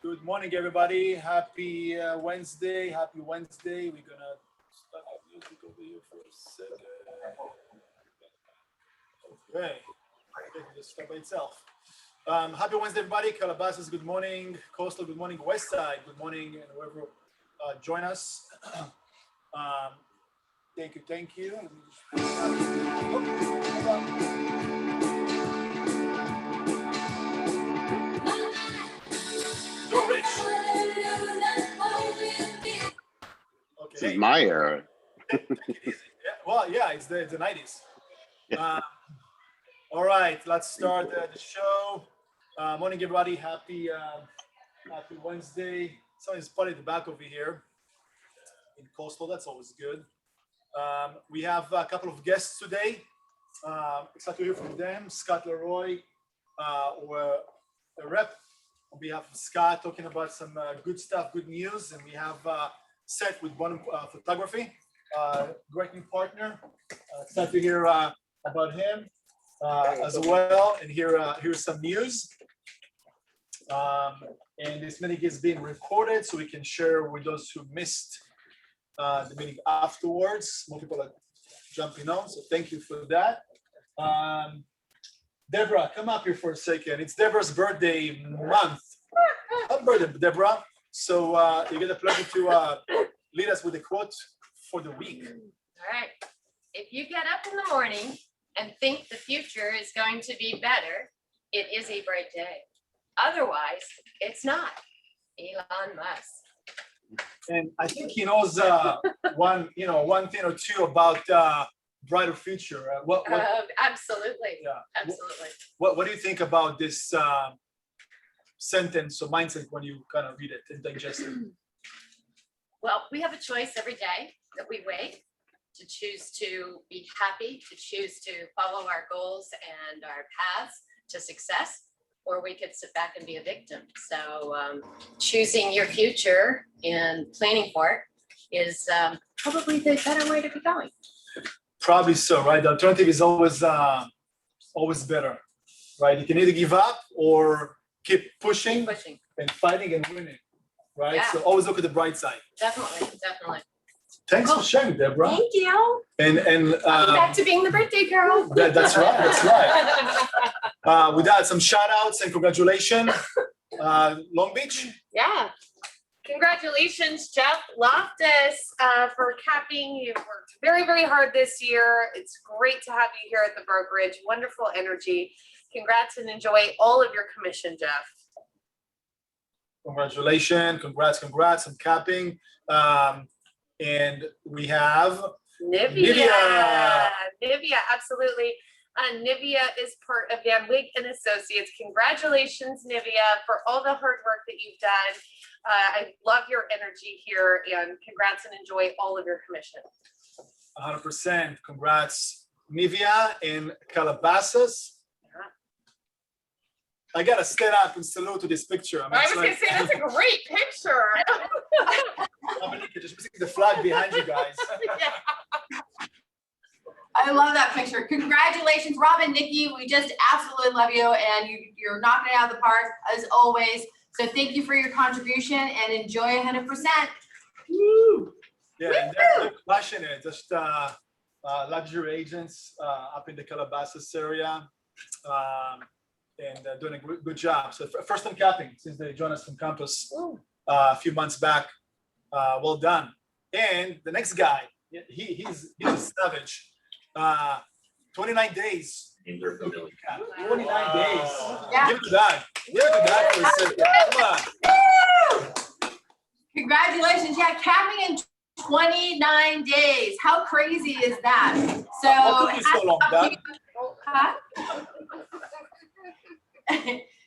Good morning, everybody. Happy Wednesday. Happy Wednesday. We're gonna start the music over here for a second. Okay. It just start by itself. Happy Wednesday, everybody. Calabasas, good morning. Coastal, good morning. West Side, good morning, and whoever join us. Thank you. Thank you. This is my era. Yeah, it's the 90s. All right, let's start the show. Morning, everybody. Happy Wednesday. Somebody's party at the back over here in Coastal. That's always good. We have a couple of guests today. Excited to hear from them. Scott Leroy, or a rep on behalf of Scott, talking about some good stuff, good news. And we have Seth with Bonham Photography, great new partner. Excited to hear about him as well, and here's some news. And this meeting is being recorded so we can share with those who missed the meeting afterwards. More people are jumping on, so thank you for that. Deborah, come up here for a second. It's Deborah's birthday month. Happy birthday, Deborah. So you get the pleasure to lead us with a quote for the week. All right. If you get up in the morning and think the future is going to be better, it is a bright day. Otherwise, it's not. Elon Musk. And I think he knows one thing or two about brighter future. Absolutely. Yeah. Absolutely. What do you think about this sentence or mindset when you kind of read it and digest it? Well, we have a choice every day that we wake to choose to be happy, to choose to follow our goals and our paths to success, or we could sit back and be a victim. So choosing your future and planning for it is probably the better way to be going. Probably so, right? The alternative is always better, right? You can either give up or keep pushing and fighting and winning, right? Yeah. So always look at the bright side. Definitely. Thanks for sharing, Deborah. Thank you. And back to being the birthday girl. That's right. With that, some shout outs and congratulations. Long Beach. Yeah. Congratulations, Jeff Loftus, for capping. You've worked very, very hard this year. It's great to have you here at the brokerage. Wonderful energy. Congrats and enjoy all of your commission, Jeff. Congratulations. Congrats on capping. And we have Nivea, absolutely. Nivea is part of Van Wig and Associates. Congratulations, Nivea, for all the hard work that you've done. I love your energy here, and congrats and enjoy all of your commission. 100%. Congrats, Nivea in Calabasas. I gotta stand up and salute to this picture. I was gonna say that's a great picture. Just missing the flag behind you guys. Yeah. I love that picture. Congratulations, Rob and Nikki. We just absolutely love you, and you're knocking it out of the park as always. So thank you for your contribution and enjoy 100%. Woo! Yeah, and they're passionate. Just luxury agents up in the Calabasas area. And doing a good job. So first time capping since they joined us from campus a few months back. Well done. And the next guy, he's a savage. 29 days. 29 days. Yeah. Give it to that. For a second. Come on. Congratulations. Yeah, capping in 29 days. How crazy is that? So, How took you so long, Dad?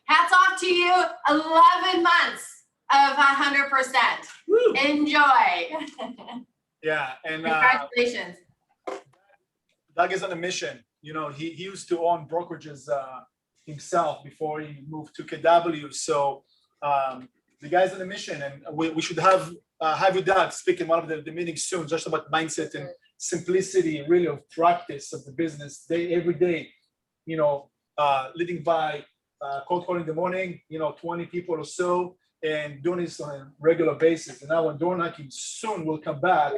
Hats off to you. 11 months of 100%. Woo. Enjoy. Yeah, and Congratulations. Doug is on a mission. You know, he used to own brokerages himself before he moved to KW. So the guy's on a mission, and we should have you, Doug, speak in one of the meetings soon, just about mindset and simplicity, really, of practice of the business every day. You know, leading by cold calling in the morning, 20 people or so, and doing this on a regular basis. And now when door knocking soon will come back,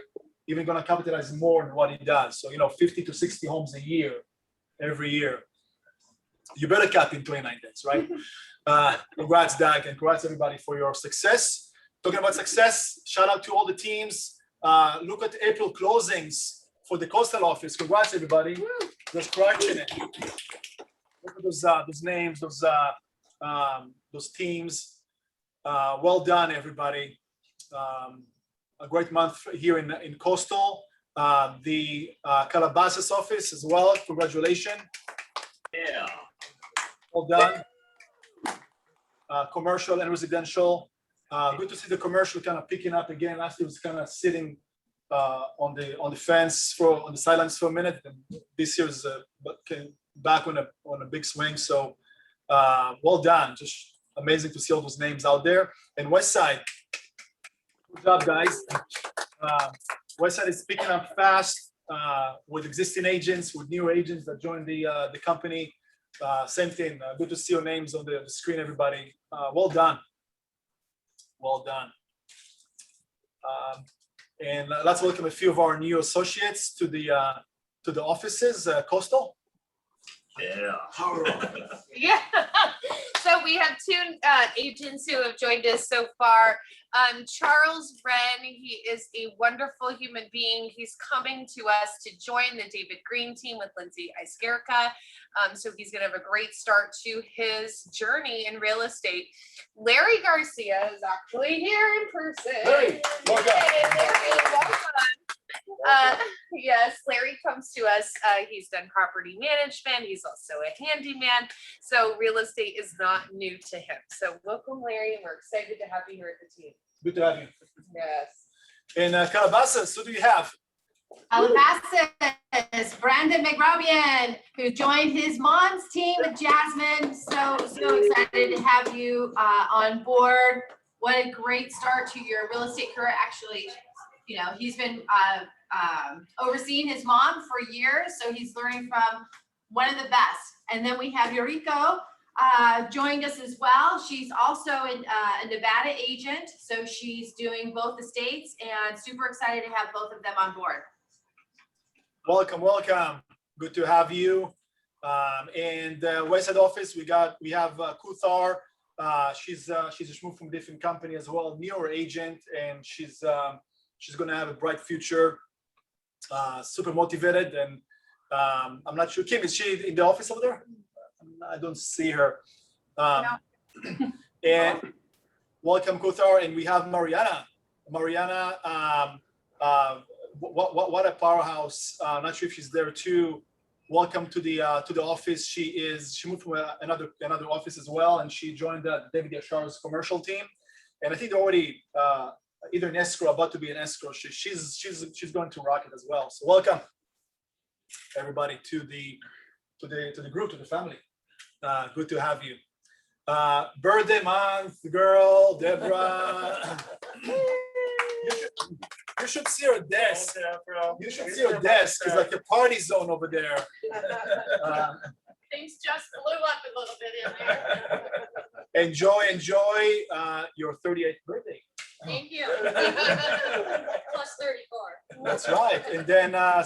even going to capitalize more on what he does. So, 50 to 60 homes a year, every year. You better cap in 29 days, right? Congrats, Doug, and congrats everybody for your success. Talking about success, shout out to all the teams. Look at April closings for the coastal office. Congrats, everybody. Just crushing it. Look at those names, those teams. Well done, everybody. A great month here in coastal. The Calabasas office as well. Congratulations. Yeah. Well done. Commercial and residential. Good to see the commercial kind of picking up again. Last year was kind of sitting on the fence on the sidelines for a minute. And this year is came back on a big swing. So well done. Just amazing to see all those names out there. And West Side, good job, guys. West Side is picking up fast with existing agents, with new agents that joined the company. Same thing. Good to see your names on the screen, everybody. Well done. Well done. And let's welcome a few of our new associates to the offices, Coastal. Yeah. Yeah. So we have two agents who have joined us so far. Charles Wren, he is a wonderful human being. He's coming to us to join the David Green team with Lindsay Iskierka. So he's going to have a great start to his journey in real estate. Larry Garcia is actually here in person. Larry, welcome. Hey, Larry, welcome. Yes, Larry comes to us. He's done property management. He's also a handyman. So real estate is not new to him. So welcome, Larry. And we're excited to have you here at the team. Good to have you. Yes. And Calabasas, who do you have? Calabasas, Brandon McRobian, who joined his mom's team with Jasmine. So excited to have you on board. What a great start to your real estate career. Actually, he's been overseeing his mom for years, so he's learning from one of the best. And then we have Yoriko joined us as well. She's also a Nevada agent, so she's doing both the states, and super excited to have both of them on board. Welcome, welcome. Good to have you. And West Side office, we have Kuthar. She's just moved from a different company as well, newer agent, and she's going to have a bright future. Super motivated, and I'm not sure. Kim, is she in the office over there? I don't see her. No. And welcome, Kuthar, and we have Mariana. Mariana, what a powerhouse! Not sure if she's there too. Welcome to the office. She moved from another office as well, and she joined the David Yashar's commercial team. And I think they're already either in escrow, about to be in escrow. She's going to rock it as well. So welcome, everybody, to the group, to the family. Good to have you. Birthday month, girl, Deborah. You should see her desk. You should see her desk. It's like a party zone over there. Things just blew up a little bit in there. Enjoy your 38th birthday. Thank you. Plus 34. That's right. And then I'm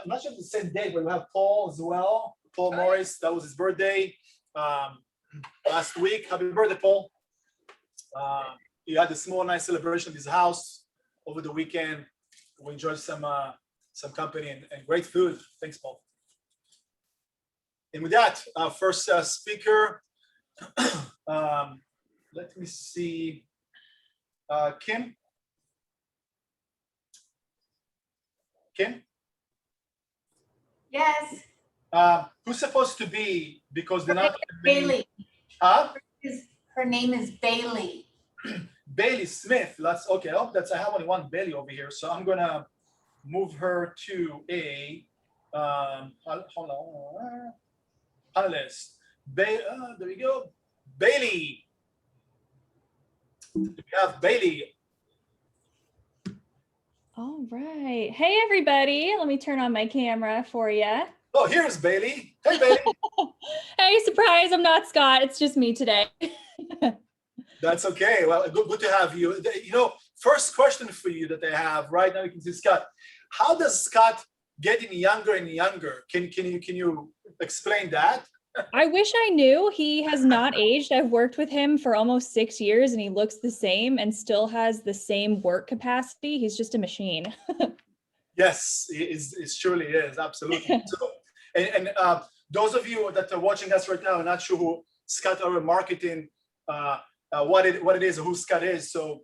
not sure if it's the same day, but we have Paul as well. Paul Morris, that was his birthday last week. Happy birthday, Paul. He had a small, nice celebration at his house over the weekend. We enjoyed some company and great food. Thanks, Paul. And with that, our first speaker, let me see, Kim? Kim? Yes. Who's supposed to be, because they're not. Bailey. Huh? Her name is Bailey. Bailey Smith. That's okay. I have only one Bailey over here, so I'm gonna move her to a hold on, panelist. There we go. Bailey. We have Bailey. All right. Hey, everybody. Let me turn on my camera for you. Oh, here's Bailey. Hey, Bailey. Hey, surprise, I'm not Scott. It's just me today. That's okay. Well, good to have you. You know, first question for you that I have right now, you can see Scott. How does Scott getting younger and younger? Can you explain that? I wish I knew. He has not aged. I've worked with him for almost 6 years and he looks the same and still has the same work capacity. He's just a machine. Yes, it surely is. Absolutely. So, those of you that are watching us right now are not sure who Scott or marketing, what it is or who Scott is. So,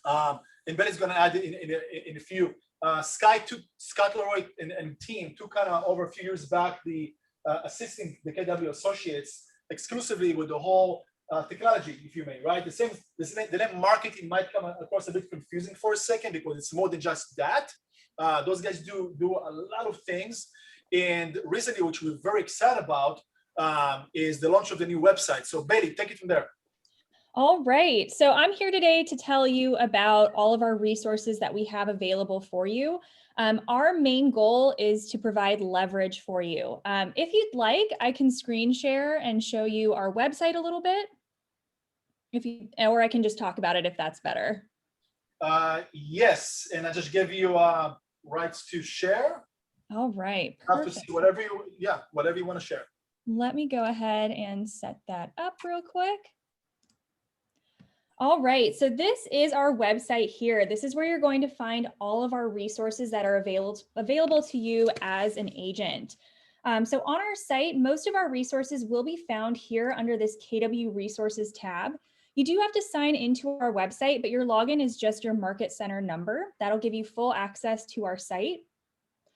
and Ben is going to add in a few. Scott Leroy and team took kind of over a few years back the assisting the KW Associates exclusively with the whole technology, if you may, right? The name marketing might come across a bit confusing for a second because it's more than just that. Those guys do a lot of things. And recently, which we're very excited about, is the launch of the new website. So Bailey, take it from there. All right. So I'm here today to tell you about all of our resources that we have available for you. Our main goal is to provide leverage for you. If you'd like, I can screen share and show you our website a little bit. Or I can just talk about it if that's better. Yes, and I just give you rights to share. All right. You have to see whatever you want to share. Let me go ahead and set that up real quick. All right, so this is our website here. This is where you're going to find all of our resources that are available to you as an agent. So on our site, most of our resources will be found here under this KW Resources tab. You do have to sign into our website, but your login is just your Market Center number. That'll give you full access to our site.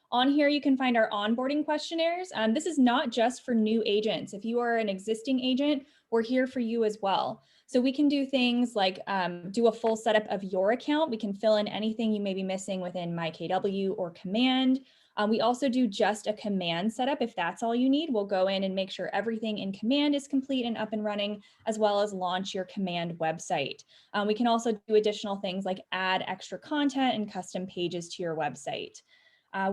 On here, you can find our onboarding questionnaires. This is not just for new agents. If you are an existing agent, we're here for you as well. So we can do things like do a full setup of your account. We can fill in anything you may be missing within MyKW or Command. We also do just a Command setup. If that's all you need, we'll go in and make sure everything in Command is complete and up and running, as well as launch your Command website. We can also do additional things like add extra content and custom pages to your website.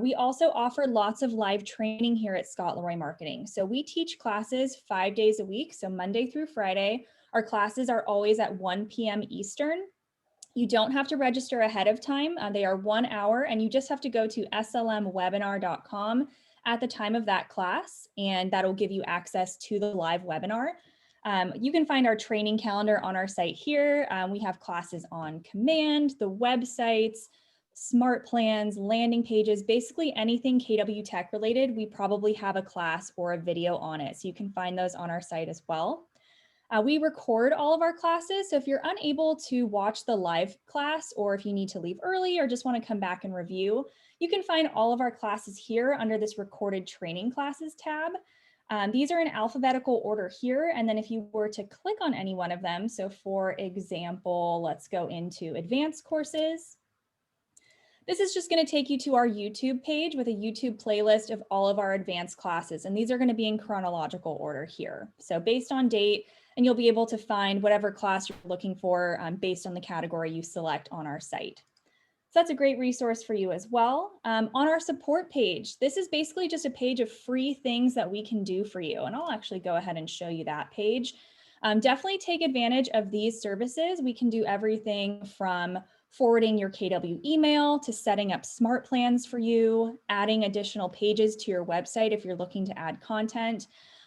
We also offer lots of live training here at Scott Leroy Marketing. So we teach classes 5 days a week, so Monday through Friday. Our classes are always at 1 p.m. Eastern. You don't have to register ahead of time. They are 1 hour, and you just have to go to slmwebinar.com at the time of that class, and that'll give you access to the live webinar. You can find our training calendar on our site here. We have classes on Command, the websites, smart plans, landing pages, basically anything KW Tech related. We probably have a class or a video on it. So you can find those on our site as well. We record all of our classes. So if you're unable to watch the live class, or if you need to leave early or just want to come back and review, you can find all of our classes here under this recorded training classes tab. These are in alphabetical order here. And then if you were to click on any one of them, so for example, let's go into advanced courses. This is just going to take you to our YouTube page with a YouTube playlist of all of our advanced classes. And these are going to be in chronological order here. So based on date, and you'll be able to find whatever class you're looking for based on the category you select on our site. So that's a great resource for you as well. On our support page, this is basically just a page of free things that we can do for you. And I'll actually go ahead and show you that page. Definitely take advantage of these services. We can do everything from forwarding your KW email to setting up smart plans for you, adding additional pages to your website if you're looking to add content.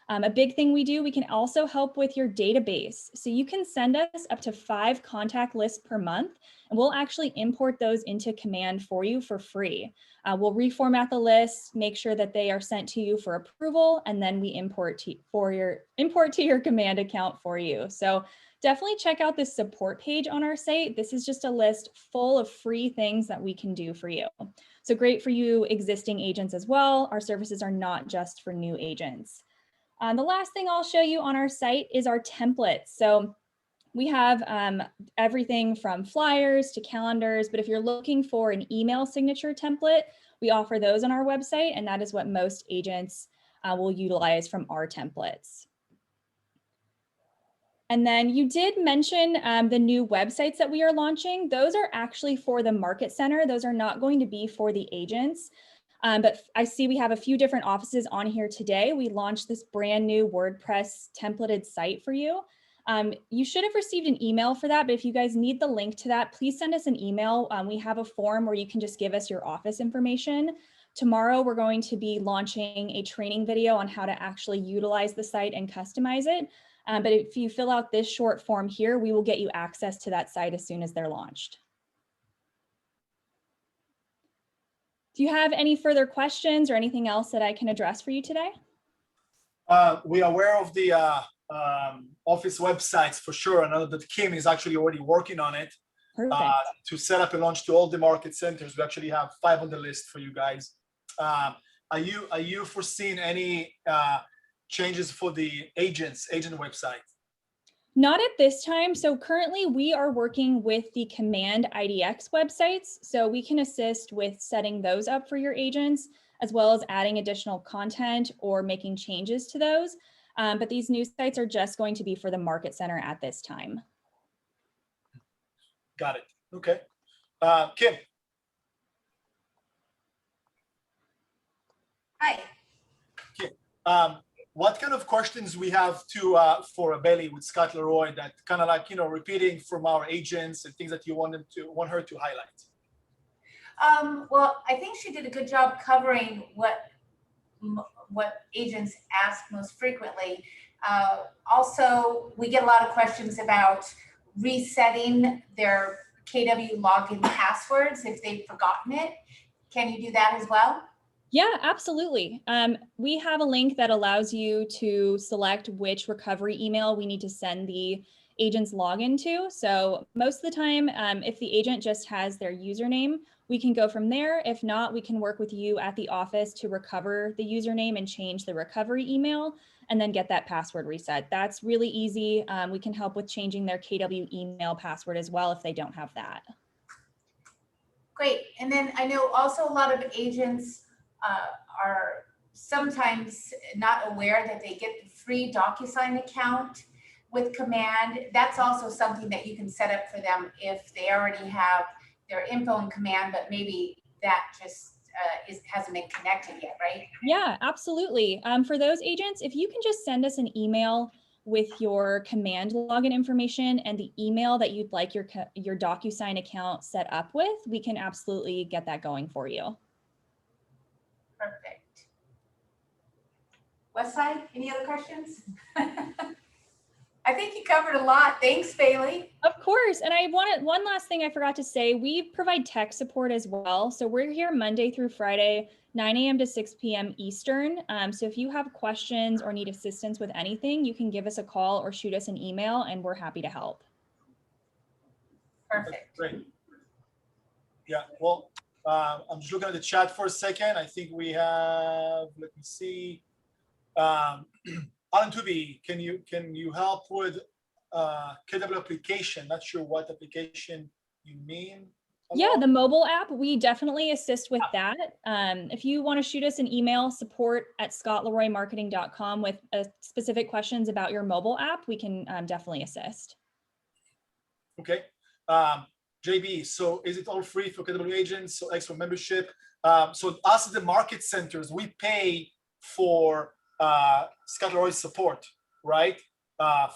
A big thing we do, we can also help with your database. So you can send us up to 5 contact lists per month, and we'll actually import those into Command for you for free. We'll reformat the list, make sure that they are sent to you for approval, and then we import to your Command account for you. So definitely check out this support page on our site. This is just a list full of free things that we can do for you. So great for you existing agents as well. Our services are not just for new agents. The last thing I'll show you on our site is our templates. So we have everything from flyers to calendars, but if you're looking for an email signature template, we offer those on our website, and that is what most agents will utilize from our templates. And then you did mention the new websites that we are launching. Those are actually for the Market Center. Those are not going to be for the agents. But I see we have a few different offices on here today. We launched this brand new WordPress templated site for you. You should have received an email for that, but if you guys need the link to that, please send us an email. We have a form where you can just give us your office information. Tomorrow, we're going to be launching a training video on how to actually utilize the site and customize it. But if you fill out this short form here, we will get you access to that site as soon as they're launched. Do you have any further questions or anything else that I can address for you today? We are aware of the office websites for sure. I know that Kim is actually already working on it to set up a launch to all the market centers. We actually have 5 on the list for you guys. Are you foreseeing any changes for the agent website? Not at this time. So currently we are working with the Command IDX websites. So we can assist with setting those up for your agents, as well as adding additional content or making changes to those. But these new sites are just going to be for the market center at this time. Got it. Okay. Kim. Hi. Kim. What kind of questions we have for Bailey with Scott Leroy that kind of like, repeating from our agents and things that you want her to highlight? Well, I think she did a good job covering what agents ask most frequently. Also, we get a lot of questions about resetting their KW login passwords if they've forgotten it. Can you do that as well? Yeah, absolutely. We have a link that allows you to select which recovery email we need to send the agent's login to. So most of the time, if the agent just has their username, we can go from there. If not, we can work with you at the office to recover the username and change the recovery email and then get that password reset. That's really easy. We can help with changing their KW email password as well if they don't have that. Great. And then I know also a lot of agents are sometimes not aware that they get the free DocuSign account with Command. That's also something that you can set up for them if they already have their info in Command, but maybe that just hasn't been connected yet, right? Yeah, absolutely. For those agents, if you can just send us an email with your Command login information and the email that you'd like your DocuSign account set up with, we can absolutely get that going for you. Perfect. Westside, any other questions? I think you covered a lot. Thanks, Bailey. Of course. And I wanted one last thing I forgot to say. We provide tech support as well. So we're here Monday through Friday, 9 a.m. to 6 p.m. Eastern. So if you have questions or need assistance with anything, you can give us a call or shoot us an email and we're happy to help. Perfect. Great. Yeah, well, I'm just looking at the chat for a second. I think we have, let me see. Alan Tubi, can you help with KW application? Not sure what application you mean. Yeah, the mobile app, we definitely assist with that. If you want to shoot us an email, support@scottleroymarketing.com with specific questions about your mobile app, we can definitely assist. Okay. JB, so is it all free for KW agents? So extra membership. So us at the market centers, we pay for Scott Leroy's support, right?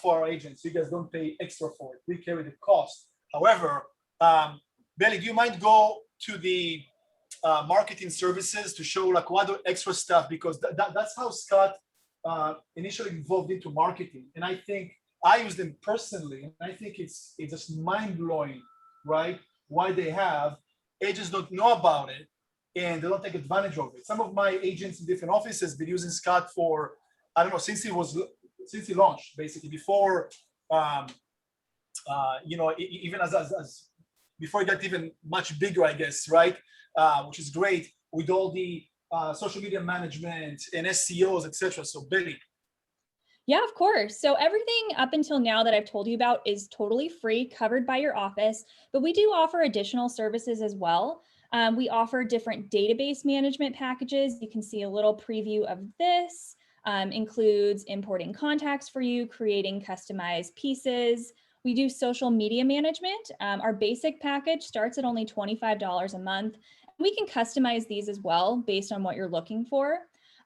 For our agents. You guys don't pay extra for it. We carry the cost. However, Bailey, do you mind go to the marketing services to show like what the extra stuff? Because that's how Scott initially evolved into marketing. And I think I use them personally. And I think it's just mind blowing, right? Why they have agents don't know about it and they don't take advantage of it. Some of my agents in different offices been using Scott for, I don't know, since he launched, basically before, even as before it got even much bigger, I guess, right? Which is great with all the social media management and SEOs, etc. So Bailey. Yeah, of course. So everything up until now that I've told you about is totally free, covered by your office, but we do offer additional services as well. We offer different database management packages. You can see a little preview of this. Includes importing contacts for you, creating customized pieces. We do social media management. Our basic package starts at only $25 a month. we can customize these as well based on what you're looking for.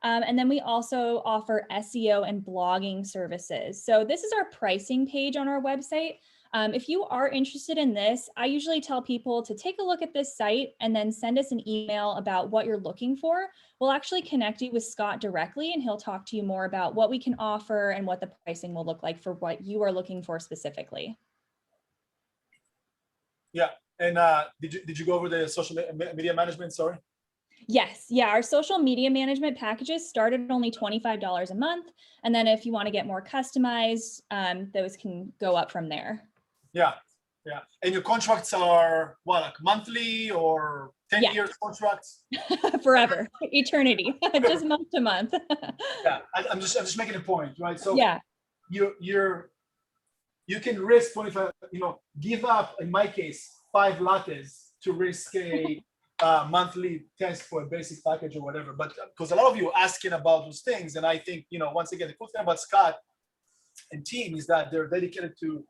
And then we also offer SEO and blogging services. So this is our pricing page on our website. If you are interested in this, I usually tell people to take a look at this site and then send us an email about what you're looking for. We'll actually connect you with Scott directly, and he'll talk to you more about what we can offer and what the pricing will look like for what you are looking for specifically. Yeah. And did you go over the social media management? Sorry. Yes. Yeah. Our social media management packages start at only $25 a month. And then if you want to get more customized, those can go up from there. Yeah. Yeah. And your contracts are what, like monthly or 10 Yeah. years contracts? Forever, eternity, just month to month. Yeah. I'm just making a point, right? So yeah. You can risk 25, give up, in my case, 5 lattes to risk a monthly test for a basic package or whatever. But because a lot of you are asking about those things, and I think, once again, the cool thing about Scott and team is that they're dedicated to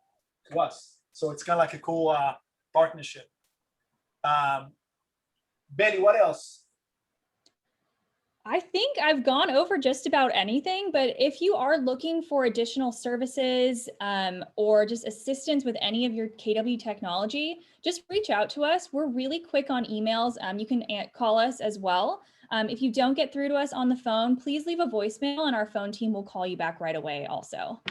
us. So it's kind of like a cool partnership. Benny, what else? I think I've gone over just about anything, but if you are looking for additional services or just assistance with any of your KW technology, just reach out to us. We're really quick on emails. You can call us as well. If you don't get through to us on the phone, please leave a voicemail and our phone team will call you back right away also.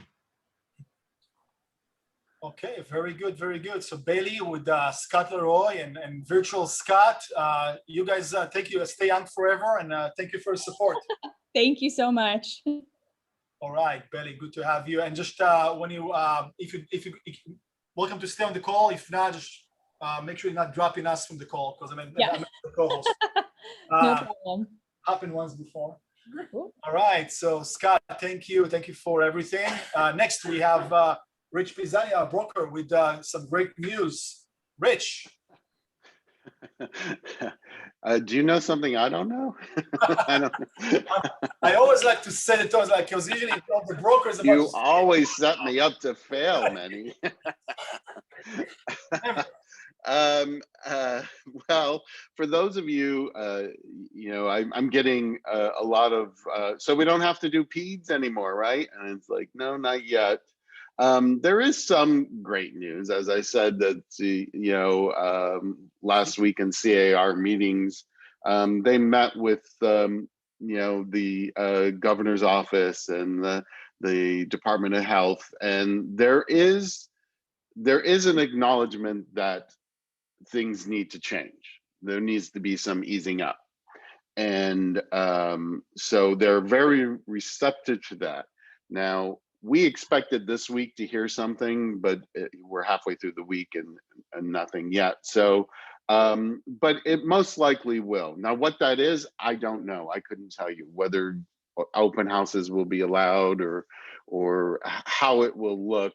Okay, very good, very good. So Bailey with Scott Leroy and Virtual Scott, you guys, thank you. Stay young forever, and thank you for your support. Thank you so much. All right, Bailey, good to have you. And just when you, if you welcome to stay on the call. If not, just make sure you're not dropping us from the call, because I'm the co-host. No problem. Happened once before. Ooh. All right, so Scott, thank you for everything. Next we have Rich Pisani, our broker, with some great news. Rich. Do you know something I don't know? I don't. I always like to set it on, like, because usually the brokers. You always set me up to fail, Meny. Well, for those of you, I'm getting a lot of. So we don't have to do peds anymore, right? And it's like, no, not yet. There is some great news, as I said, that last week in CAR meetings, they met with the governor's office and the Department of Health, and there is an acknowledgement that things need to change. There needs to be some easing up, and so they're very receptive to that. Now, we expected this week to hear something, but we're halfway through the week and nothing yet. So, but it most likely will. Now, what that is, I don't know. I couldn't tell you whether open houses will be allowed or how it will look.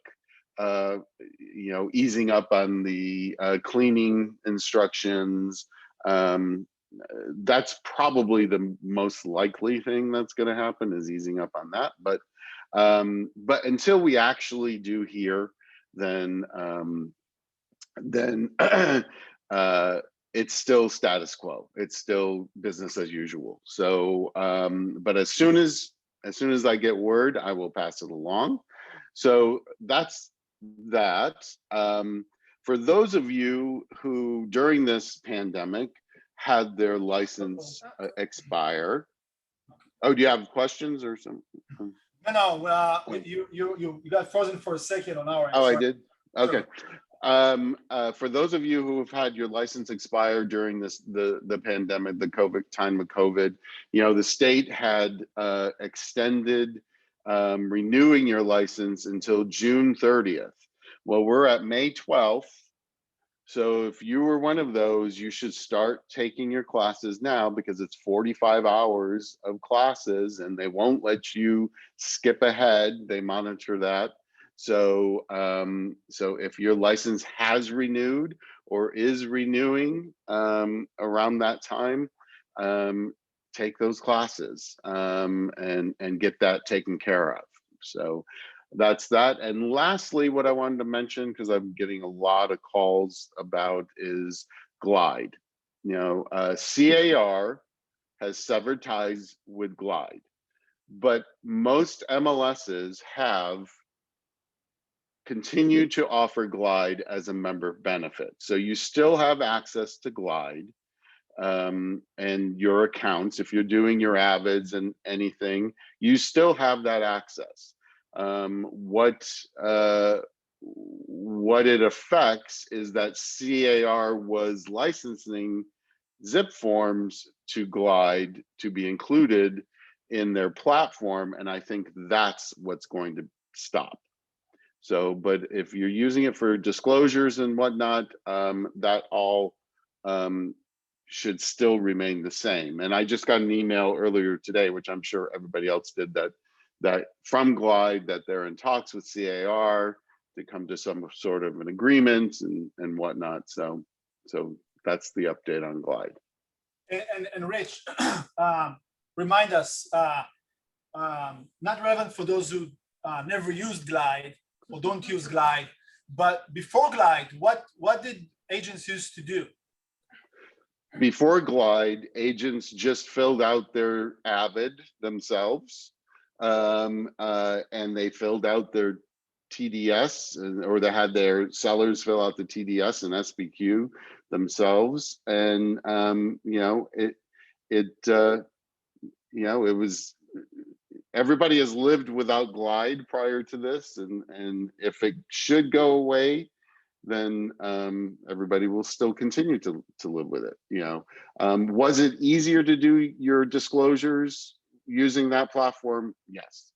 Easing up on the cleaning instructions. That's probably the most likely thing that's going to happen, is easing up on that. But until we actually do hear, then it's still status quo. It's still business as usual. So, but as soon as I get word, I will pass it along. So that's that. For those of you who during this pandemic had their license expire. Oh, do you have questions or something? No. You got frozen for a second on our end. Oh, I did? Okay. Sure. For those of you who have had your license expire during the pandemic, the time of COVID, the state had extended renewing your license until June 30th. Well, we're at May 12th. So if you were one of those, you should start taking your classes now, because it's 45 hours of classes and they won't let you skip ahead. They monitor that. So, so if your license has renewed or is renewing around that time, take those classes and get that taken care of. So that's that. And lastly, what I wanted to mention, because I'm getting a lot of calls about, is Glide. CAR has severed ties with Glide, but most MLSs have continued to offer Glide as a member benefit. So you still have access to Glide and your accounts. If you're doing your Avids and anything, you still have that access. What it affects is that CAR was licensing zip forms to Glide to be included in their platform, and I think that's what's going to stop. So, but if you're using it for disclosures and whatnot, that all should still remain the same. And I just got an email earlier today, which I'm sure everybody else did, that from Glide, that they're in talks with CAR to come to some sort of an agreement and whatnot. So that's the update on Glide. And Rich, remind us, not relevant for those who never used Glide or don't use Glide, but before Glide, what did agents used to do? Before Glide, agents just filled out their Avid themselves, and they filled out their TDS, or they had their sellers fill out the TDS and SBQ themselves, and it was, everybody has lived without Glide prior to this, and if it should go away, then everybody will still continue to live with it. Was it easier to do your disclosures using that platform? Yes.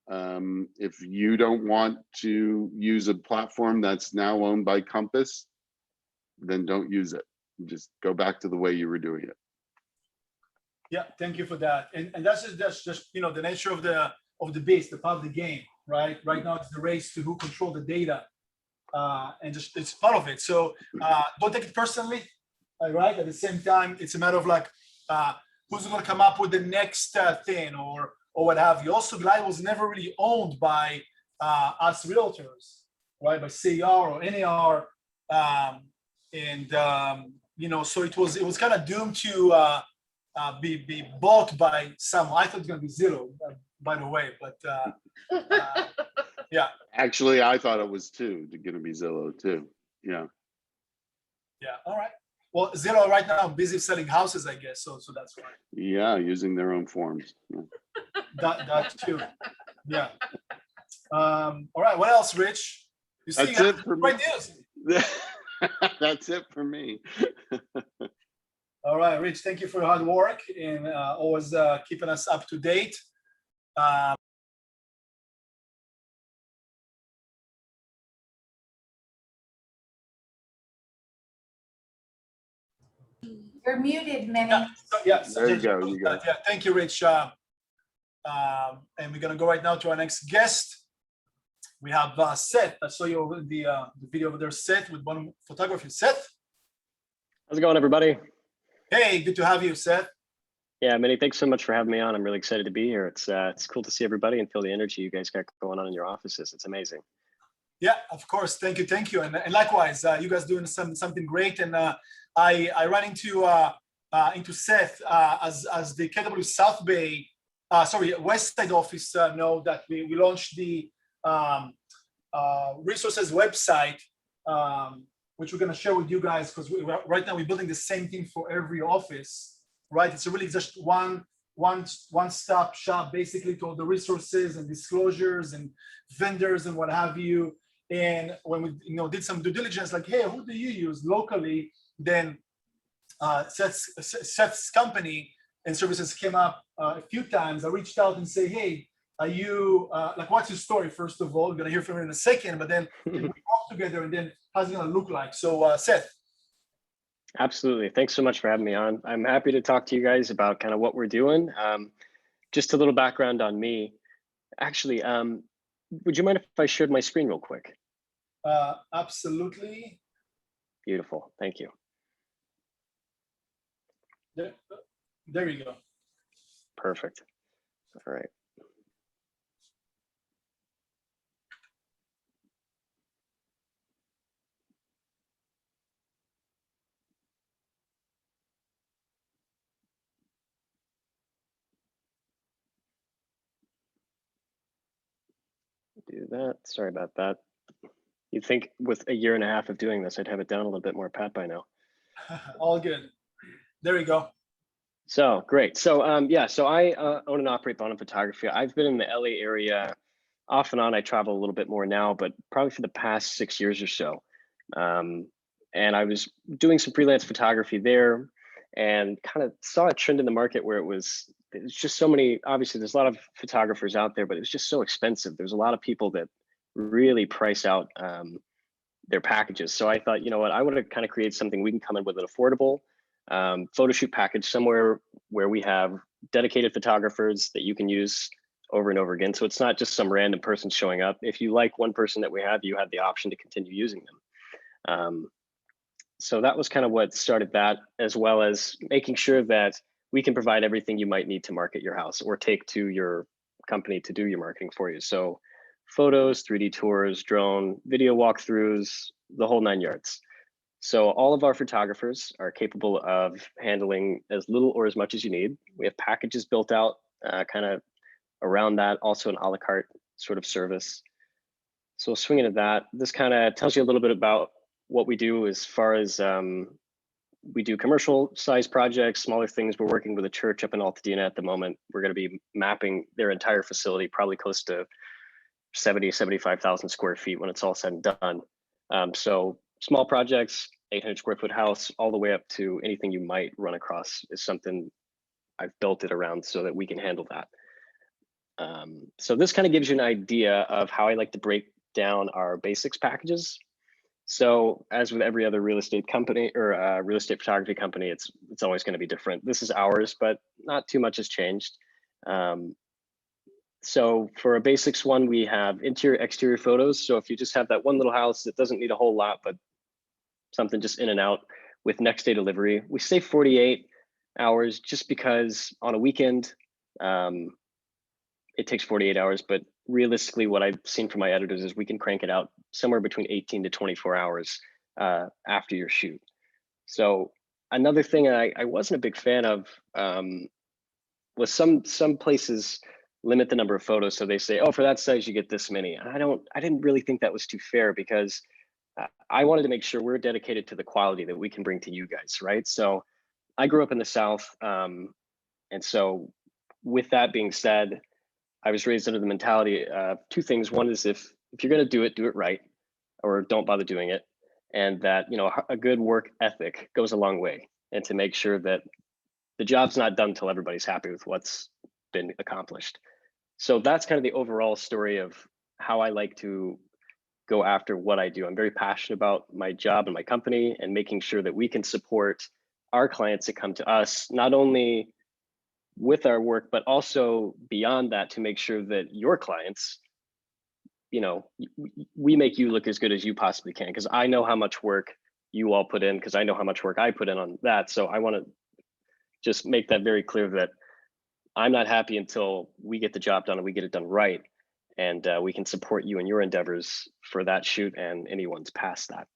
If you don't want to use a platform that's now owned by Compass, then don't use it. Just go back to the way you were doing it. Yeah, thank you for that. And that's just the nature of the beast, the part of the game, right? Right now it's the race to who control the data, and just it's part of it. So don't take it personally, right? At the same time, it's a matter of like who's going to come up with the next thing or what have you. Also, Glide was never really owned by us realtors, right? By CAR or NAR, so it was kind of doomed to be bought by some. I thought it was going to be Zillow, by the way, but yeah. Actually, I thought it was going to be Zillow too. Yeah. Yeah. All right. Well, Zillow right now busy selling houses, I guess. So that's why. Yeah, using their own forms. Yeah. That too. Yeah. All right. What else, Rich? You see, that's it for me. Great news. That's it for me. All right, Rich. Thank you for your hard work and always keeping us up to date. You're muted, Meny. Yes. There you go. You go. Yeah. Thank you, Rich. And we're gonna go right now to our next guest. We have Seth. I saw you over the video over there, Seth, with one photography. Seth. How's it going, everybody? Hey, good to have you, Seth. Yeah, Meny, thanks so much for having me on. I'm really excited to be here. It's cool to see everybody and feel the energy you guys got going on in your offices. It's amazing. Yeah, of course. Thank you. And likewise, you guys doing something great. And I ran into Seth as the KW South Bay, West Side office know that we launched the resources website, which we're going to share with you guys, because right now we're building the same thing for every office, right? It's really just one-stop shop, basically, to all the resources and disclosures and vendors and what have you. And when we did some due diligence, like, hey, who do you use locally? Then Seth's company and services came up a few times. I reached out and say, hey, are you what's your story? First of all, we're gonna hear from you in a second, but then we work together, and then how's it gonna look like? So Seth. Absolutely. Thanks so much for having me on. I'm happy to talk to you guys about kind of what we're doing. Just a little background on me. Actually, would you mind if I shared my screen real quick? Absolutely. Beautiful. Thank you. There you go. Perfect. All right. do that. Sorry about that. You'd think with a year and a half of doing this, I'd have it down a little bit more pat by now. All good. There you go. So great. So yeah, so I own and operate Bonham Photography. I've been in the LA area off and on. I travel a little bit more now, but probably for the past 6 years or so. And I was doing some freelance photography there and kind of saw a trend in the market where it's just so many, obviously there's a lot of photographers out there, but it was just so expensive. There's a lot of people that really price out their packages. So I thought, you know what, I want to kind of create something we can come in with an affordable photo shoot package somewhere where we have dedicated photographers that you can use over and over again. So it's not just some random person showing up. If you like one person that we have, you have the option to continue using them. So that was kind of what started that, as well as making sure that we can provide everything you might need to market your house or take to your company to do your marketing for you. So photos, 3D tours, drone, video walkthroughs, the whole 9 yards. So all of our photographers are capable of handling as little or as much as you need. We have packages built out kind of around that, also an a la carte sort of service. So swing into that. This kind of tells you a little bit about what we do as far as we do commercial size projects, smaller things. We're working with a church up in Altadena at the moment. We're going to be mapping their entire facility, probably close to 75,000 square feet when it's all said and done. So small projects, 800 square foot house, all the way up to anything you might run across is something I've built it around so that we can handle that. So this kind of gives you an idea of how I like to break down our basics packages. So as with every other real estate company or real estate photography company, it's always going to be different. This is ours, but not too much has changed. So for a basics one, we have interior, exterior photos. So if you just have that one little house that doesn't need a whole lot, but something just in and out with next day delivery, we say 48 hours just because on a weekend, it takes 48 hours, but realistically, what I've seen from my editors is we can crank it out somewhere between 18 to 24 hours after your shoot. So another thing I wasn't a big fan of was some places limit the number of photos. So they say, oh, for that size, you get this many. And I didn't really think that was too fair because I wanted to make sure we're dedicated to the quality that we can bring to you guys, right? So I grew up in the South. And so with that being said, I was raised under the mentality of two things. One is if you're going to do it right, or don't bother doing it. And that, you know, a good work ethic goes a long way. And to make sure that the job's not done until everybody's happy with what's been accomplished. So that's kind of the overall story of how I like to go after what I do. I'm very passionate about my job and my company and making sure that we can support our clients that come to us, not only with our work, but also beyond that to make sure that your clients, you know, we make you look as good as you possibly can, because I know how much work you all put in, because I know how much work I put in on that. So I want to just make that very clear that I'm not happy until we get the job done and we get it done right. And we can support you in your endeavors for that shoot and anyone's past that.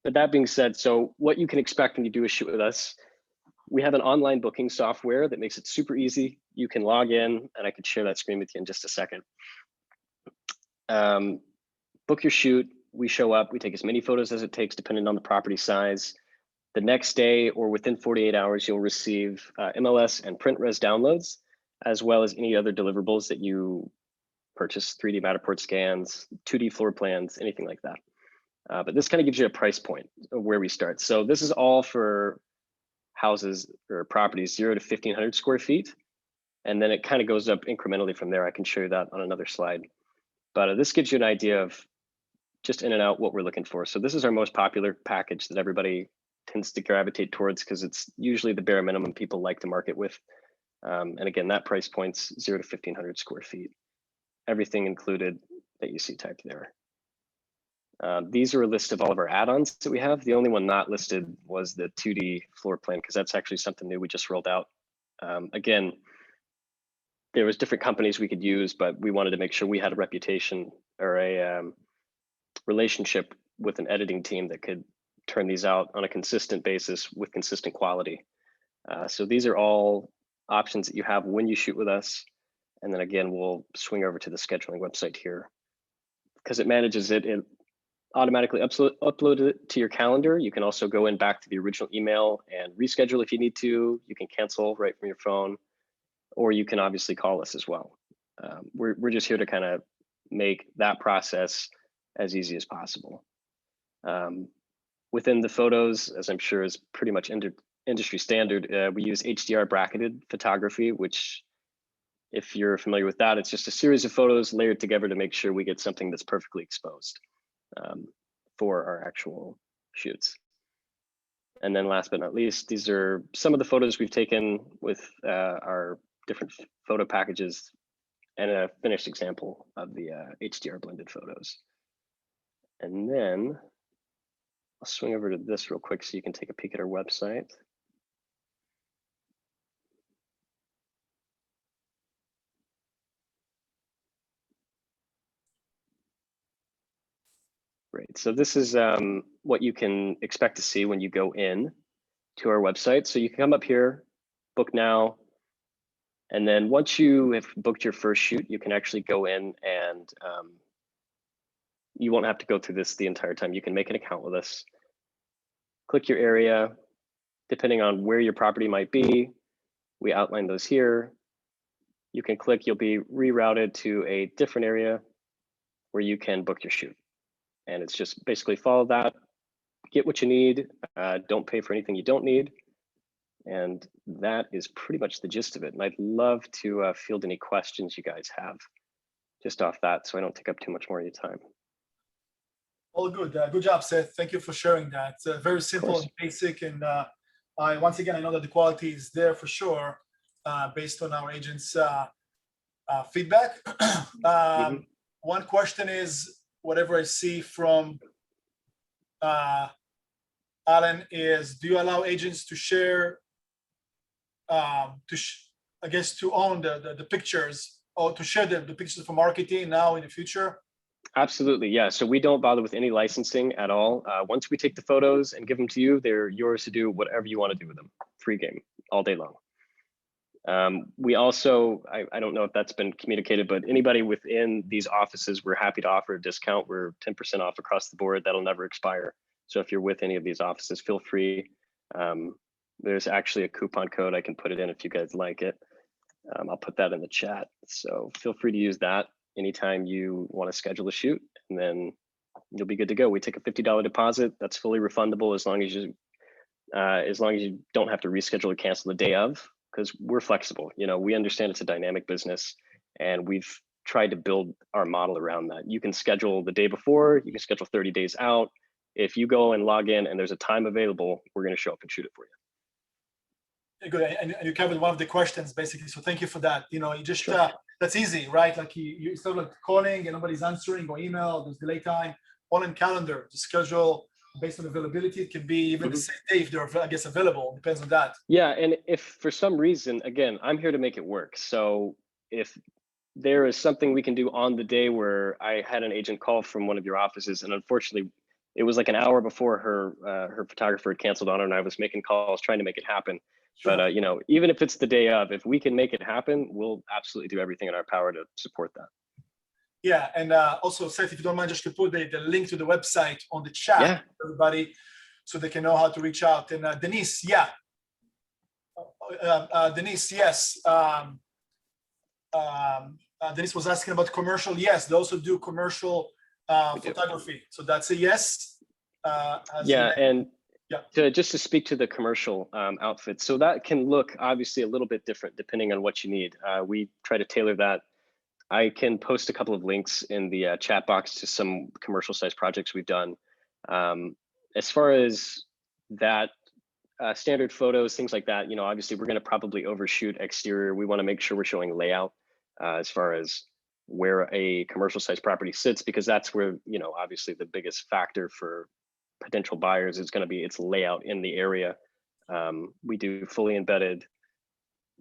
But that being said, so what you can expect when you do a shoot with us, we have an online booking software that makes it super easy. You can log in, and I could share that screen with you in just a second. Book your shoot, we show up, we take as many photos as it takes depending on the property size. The next day or within 48 hours, you'll receive MLS and print res downloads, as well as any other deliverables that you purchase, 3D Matterport scans, 2D floor plans, anything like that. But this kind of gives you a price point of where we start. So this is all for houses or properties 0 to 1,500 square feet. And then it kind of goes up incrementally from there. I can show you that on another slide. But this gives you an idea of just in and out what we're looking for. So this is our most popular package that everybody tends to gravitate towards because it's usually the bare minimum people like to market with. And again, that price point's 0 to 1,500 square feet. Everything included that you see typed there. These are a list of all of our add-ons that we have. The only one not listed was the 2D floor plan because that's actually something new we just rolled out. Again, there was different companies we could use, but we wanted to make sure we had a reputation or a relationship with an editing team that could turn these out on a consistent basis with consistent quality. So these are all options that you have when you shoot with us. And then again, we'll swing over to the scheduling website here. Because it manages it, it automatically upload it to your calendar. You can also go in back to the original email and reschedule if you need to. You can cancel right from your phone, or you can obviously call us as well. We're just here to kind of make that process as easy as possible. Within the photos, as I'm sure is pretty much industry standard, we use HDR bracketed photography, which, if you're familiar with that, it's just a series of photos layered together to make sure we get something that's perfectly exposed for our actual shoots. And then last but not least, these are some of the photos we've taken with our different photo packages and a finished example of the HDR blended photos. And then I'll swing over to this real quick so you can take a peek at our website. Great. So this is what you can expect to see when you go in to our website. So you can come up here, book now, and then once you have booked your first shoot, you can actually go in and you won't have to go through this the entire time. You can make an account with us, click your area, depending on where your property might be. We outline those here. You can click, you'll be rerouted to a different area where you can book your shoot. And it's just basically follow that, get what you need, don't pay for anything you don't need. And that is pretty much the gist of it. And I'd love to field any questions you guys have just off that, so I don't take up too much more of your time. All good. Good job, Seth. Thank you for sharing that. Very simple and basic. And once again, I know that the quality is there for sure, based on our agents' feedback. One question is, whatever I see from Alan is, do you allow agents to share, I guess, to own the pictures, or to share the pictures for marketing now in the future? Absolutely, yeah. So we don't bother with any licensing at all. Once we take the photos and give them to you, they're yours to do whatever you want to do with them. Free game, all day long. We also, I don't know if that's been communicated, but anybody within these offices, we're happy to offer a discount. We're 10% off across the board. That'll never expire. So if you're with any of these offices, feel free. There's actually a coupon code. I can put it in if you guys like it. I'll put that in the chat. So feel free to use that anytime you want to schedule a shoot, and then you'll be good to go. We take a $50 deposit. That's fully refundable as long as you don't have to reschedule or cancel the day of, because we're flexible. You know, we understand it's a dynamic business, and we've tried to build our model around that. You can schedule the day before, you can schedule 30 days out. If you go and log in and there's a time available, we're going to show up and shoot it for you. Good. And you covered one of the questions basically. So thank you for that. You know, you just, that's easy, right? Like you sort of like calling and nobody's answering, or email, there's delay time, all in calendar to schedule based on availability. It can be even the same day if they're, I guess, available. Depends on that. Yeah, and if for some reason, again, I'm here to make it work. So if there is something we can do on the day where I had an agent call from one of your offices, and unfortunately, it was like an hour before her photographer had canceled on her, and I was making calls trying to make it happen. Sure. But you know, even if it's the day of, if we can make it happen, we'll absolutely do everything in our power to support that. Yeah, and also, Seth, if you don't mind, just to put the link to the website on the chat, for everybody, so they can know how to reach out. And Denise, Denise, yes. Denise was asking about commercial. Yes, they also do commercial photography. So that's a yes. Just to speak to the commercial outfit, so that can look obviously a little bit different depending on what you need. We try to tailor that. I can post a couple of links in the chat box to some commercial size projects we've done. As far as that, standard photos, things like that, you know, obviously we're going to probably overshoot exterior. We want to make sure we're showing layout as far as where a commercial size property sits, because that's where, you know, obviously the biggest factor for potential buyers is going to be its layout in the area. We do fully embedded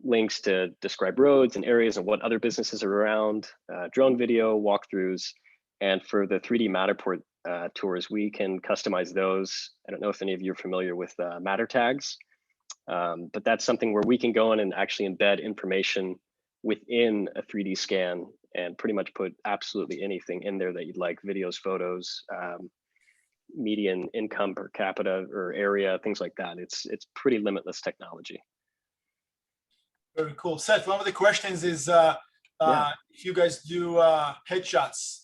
links to describe roads and areas and what other businesses are around, drone video, walkthroughs, and for the 3D Matterport tours, we can customize those. I don't know if any of you are familiar with Matter tags, but that's something where we can go in and actually embed information within a 3D scan and pretty much put absolutely anything in there that you'd like, videos, photos, median income per capita or area, things like that. It's pretty limitless technology. Very cool. Seth, one of the questions is if you guys do headshots.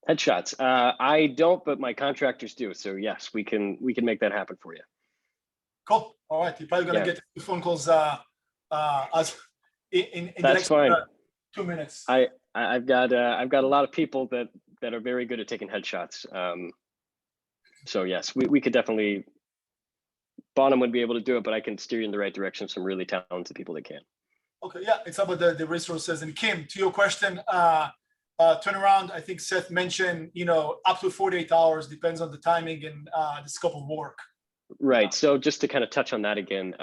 Headshots. I don't, but my contractors do. So yes, we can make that happen for you. Cool. All right. You're probably gonna get a few phone calls as in the next fine. 2 minutes. I've got a lot of people that are very good at taking headshots. So yes, we could definitely. Bonham would be able to do it, but I can steer you in the right direction. Some really talented people that can. Okay, yeah, it's about the resources. And Kim, to your question, turnaround, I think Seth mentioned, up to 48 hours, depends on the timing and the scope of work. Right. So just to kind of touch on that again,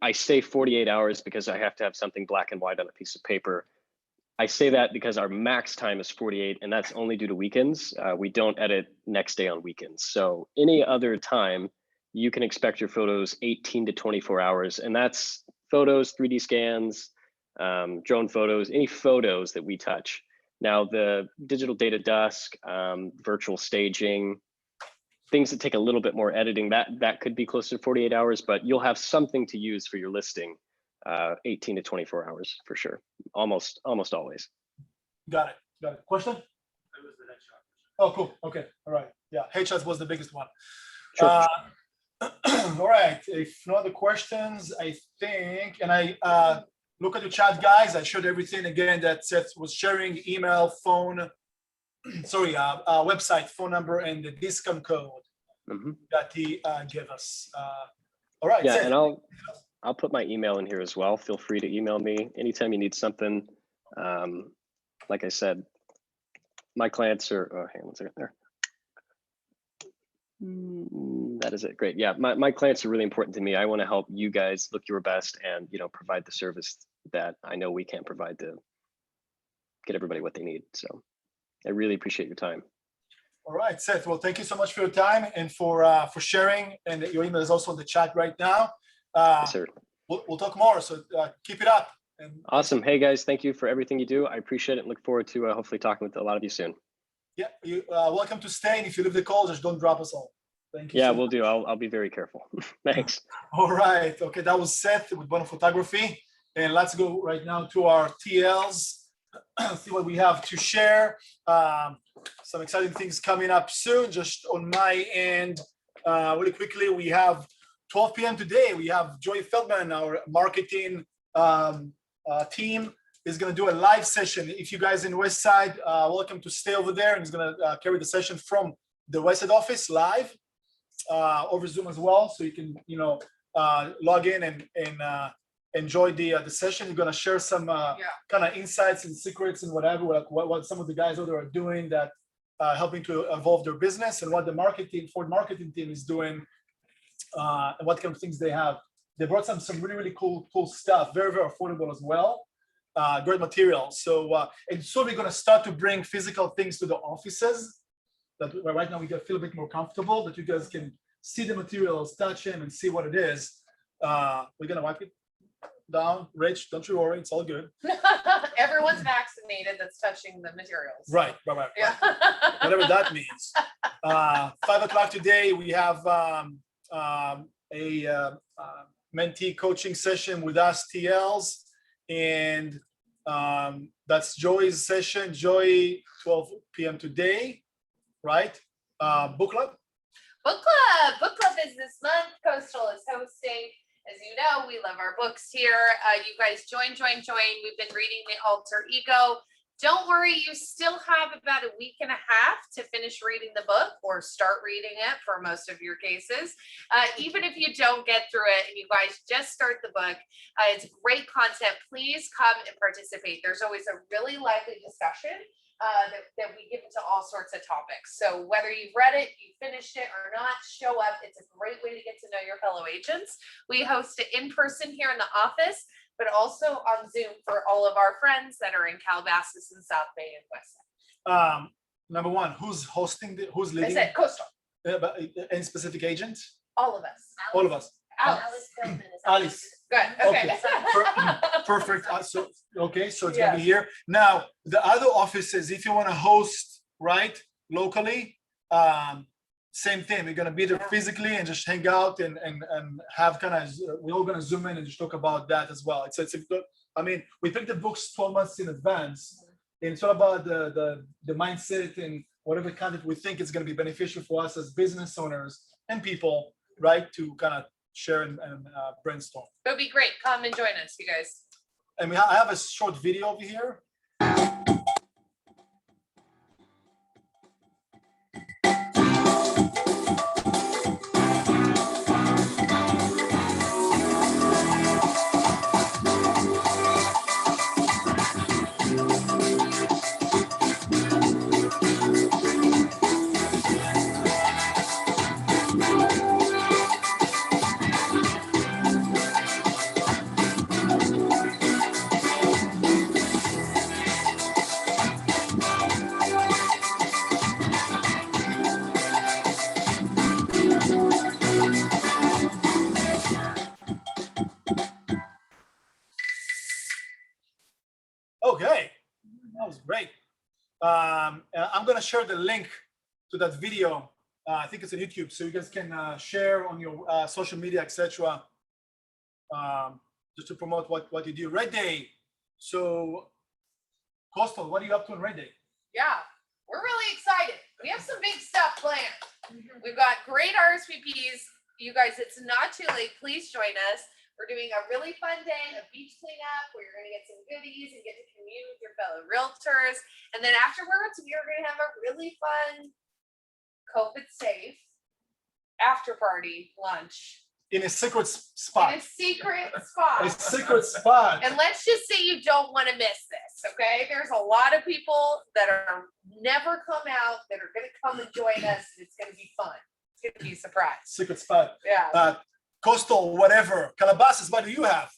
I say 48 hours because I have to have something black and white on a piece of paper. I say that because our max time is 48, and that's only due to weekends. We don't edit next day on weekends. So any other time, you can expect your photos 18 to 24 hours, and that's photos, 3D scans, drone photos, any photos that we touch. Now, the digital data dusk, virtual staging, things that take a little bit more editing, that could be closer to 48 hours, but you'll have something to use for your listing, 18 to 24 hours for sure, almost always. Got it. Question? Oh, cool. Okay. All right. Yeah, headshots was the biggest one. Sure. All right. If no other questions, I think, and I look at the chat, guys. I showed everything again that Seth was sharing: email, phone, website, phone number, and the discount code that he gave us. All right. Yeah, Seth. and I'll put my email in here as well. Feel free to email me anytime you need something. Like I said, my clients are. Oh, hang on one second there. That is it. Great. Yeah, my clients are really important to me. I want to help you guys look your best and provide the service that I know we can't provide to get everybody what they need. So I really appreciate your time. All right, Seth. Well, thank you so much for your time and for sharing. And your email is also in the chat right now. Yes, sir. We'll talk more. So keep it up. And awesome. Hey guys, thank you for everything you do. I appreciate it and look forward to hopefully talking with a lot of you soon. Yeah, you welcome to stay. And if you leave the call, just don't drop us all. Thank you. Yeah, we'll do. I'll be very careful. Thanks. All right. Okay, that was Seth with Bonham Photography. And let's go right now to our TLs. See what we have to share. Some exciting things coming up soon. Just on my end, really quickly, we have 12 p.m. today. We have Joy Feldman, our marketing team, is going to do a live session. If you guys in West Side, welcome to stay over there, and he's going to carry the session from the West Side office live over Zoom as well. So you can log in and enjoy the session. You're going to share some kind of insights and secrets and whatever, like what some of the guys over there are doing that helping to evolve their business, and what the Ford marketing team is doing, and what kind of things they have. They brought some really cool stuff, very affordable as well. Great material. So and so we're going to start to bring physical things to the offices. That right now we feel a bit more comfortable, that you guys can see the materials, touch them, and see what it is. We're going to wipe it down. Rich, don't you worry, it's all good. Everyone's vaccinated that's touching the materials. Right. Yeah. Whatever that means. 5 o'clock today, we have a mentee coaching session with us TLs, and that's Joy's session. Joy, 12 p.m. today, right? Book club? Book club is this month. Coastal is hosting. As you know, we love our books here. You guys join. We've been reading The Alter Ego. Don't worry, you still have about a week and a half to finish reading the book, or start reading it for most of your cases. Even if you don't get through it and you guys just start the book, it's great content. Please come and participate. There's always a really lively discussion that we get into all sorts of topics. So whether you've read it, you finished it or not, show up. It's a great way to get to know your fellow agents. We host it in person here in the office, but also on Zoom for all of our friends that are in Calabasas and South Bay and West Side. Number one, who's hosting? Who's leading? I said Coastal. But any specific agent? All of us. All of us. Alice. Alice. Good, okay. Perfect. So it's gonna be here. Now, the other offices, if you want to host, right, locally, same thing. We're gonna be there physically and just hang out and have we're all gonna zoom in and just talk about that as well. It's a good. I mean, we picked the books 12 months in advance, and it's all about the mindset and whatever content we think is gonna be beneficial for us as business owners and people, right, to kind of share and brainstorm. It would be great. Come and join us, you guys. And I have a short video over here. Okay, that was great. I'm gonna share the link to that video. I think it's on YouTube, so you guys can share on your social media, etc. Just to promote what you do. Red Day. So, Coastal, what are you up to on Red Day? Yeah, we're really excited. We have some big stuff planned. We've got great RSVPs. You guys, it's not too late. Please join us. We're doing a really fun day, a beach cleanup where you're going to get some goodies and get to commune with your fellow realtors. And then afterwards, we are going to have a really fun, COVID safe after party lunch. In a secret spot. In a secret spot. A secret spot. And let's just say you don't want to miss this, okay? There's a lot of people that are never come out that are going to come and join us. And it's going to be fun. It's going to be a surprise. Secret spot. Yeah. Coastal, whatever. Calabasas, what do you have?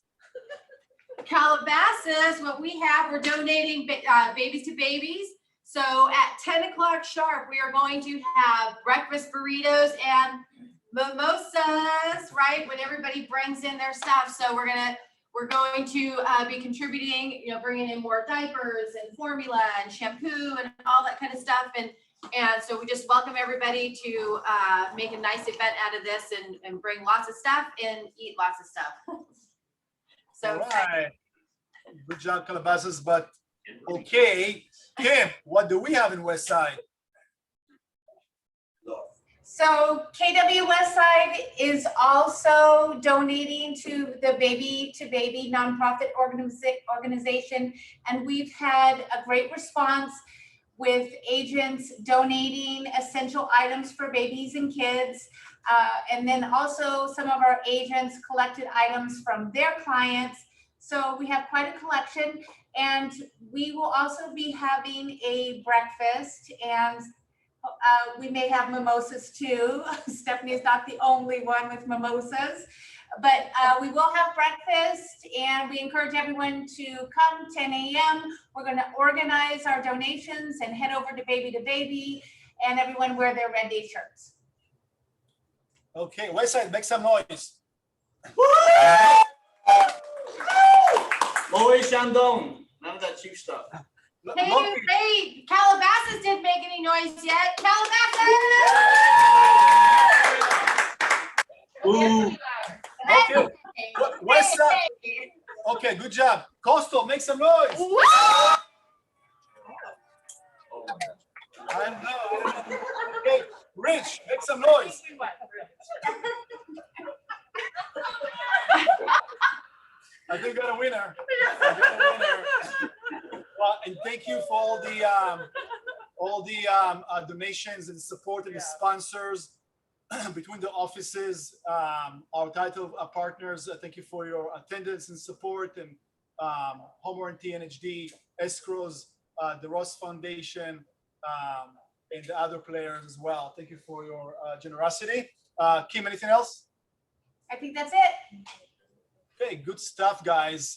Calabasas, what we have, we're donating babies to babies. So at 10 o'clock sharp, we are going to have breakfast burritos and mimosas, right? When everybody brings in their stuff. So we're going to be contributing, bringing in more diapers and formula and shampoo and all that kind of stuff. And so we just welcome everybody to make a nice event out of this and bring lots of stuff and eat lots of stuff. So all right. Good job, Calabasas. But okay, Kim, what do we have in West Side? So KW Westside is also donating to the Baby to Baby nonprofit organization, and we've had a great response with agents donating essential items for babies and kids. And then also some of our agents collected items from their clients. So we have quite a collection, and we will also be having a breakfast, and we may have mimosas too. Stephanie is not the only one with mimosas, but we will have breakfast, and we encourage everyone to come 10 a.m. We're going to organize our donations and head over to Baby, and everyone wear their Red Day shirts. Okay, Westside, make some noise. Lower Shandong. None of that cheap stuff. Hey, Calabasas didn't make any noise yet. Calabasas! Ooh. Okay, Westside. Okay, good job. Coastal, make some noise. I know. Okay, Rich, make some noise. I think we got a winner. Well, and thank you for all the donations and support and the sponsors between the offices, our title partners. Thank you for your attendance and support, and Home Warranty, NHD, Escrows, the Ross Foundation, and the other players as well. Thank you for your generosity. Kim, anything else? I think that's it. Okay, good stuff, guys.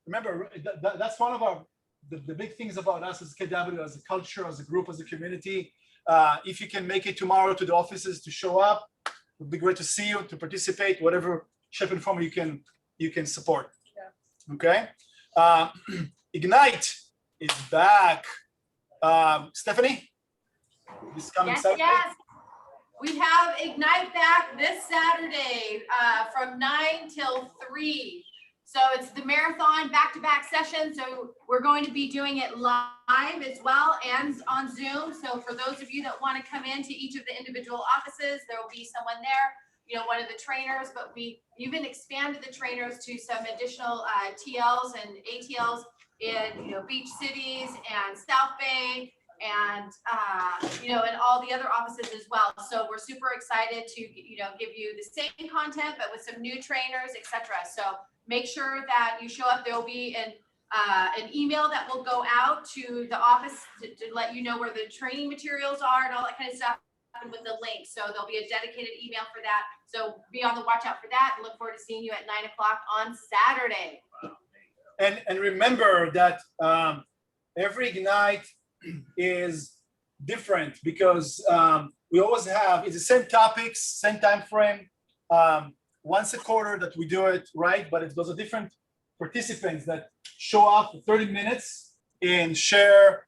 Remember, that's one of the big things about us as KW, as a culture, as a group, as a community. If you can make it tomorrow to the offices to show up, it would be great to see you, to participate, whatever shape and form you can support. Okay. Ignite is back. Stephanie, this coming Yes, Saturday. yes. We have Ignite back this Saturday from 9 till 3. So it's the marathon back-to-back session. So we're going to be doing it live as well and on Zoom. So for those of you that want to come into each of the individual offices, there will be someone there, you know, one of the trainers, but we even expanded the trainers to some additional TLs and ATLs in, you know, beach cities and South Bay and, you know, and all the other offices as well. So we're super excited to, you know, give you the same content, but with some new trainers, etc. So make sure that you show up. There will be an email that will go out to the office to let you know where the training materials are and all that kind of stuff, and with the link. So there'll be a dedicated email for that. So be on the watch out for that, and look forward to seeing you at 9 o'clock on Saturday. And remember that every Ignite is different because we always have, it's the same topics, same time frame, once a quarter that we do it, right? But those are different participants that show up for 30 minutes and share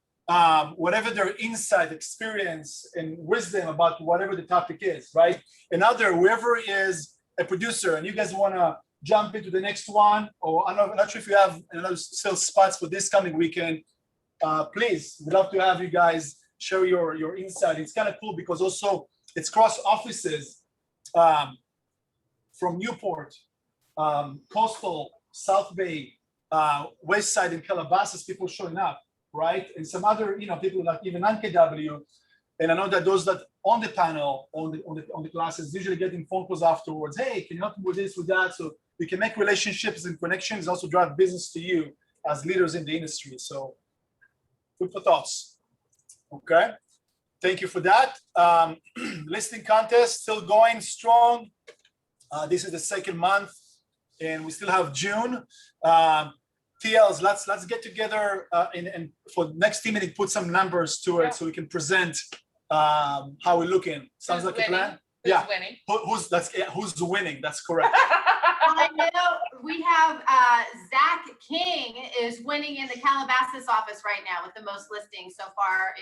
whatever their insight, experience, and wisdom about whatever the topic is, right? Another, whoever is a producer and you guys want to jump into the next one, or I'm not sure if you have another still spots for this coming weekend, please, we'd love to have you guys share your insight. It's kind of cool because also it's cross offices from Newport, Coastal, South Bay, West Side, and Calabasas, people showing up, right? And some other, you know, people like even NKW. And I know that those that on the panel, on the classes, usually getting phone calls afterwards. Hey, can you help me with this, with that? So we can make relationships and connections, also drive business to you as leaders in the industry. So food for thoughts. Okay. Thank you for that. Listing contest still going strong. This is the second month, and we still have June. TLs, let's get together and for next team meeting, put some numbers to it so we can present how we're looking. Sounds like a plan. Yeah. Winning? Who's winning? That's correct. I know we have Zach King is winning in the Calabasas office right now with the most listings so far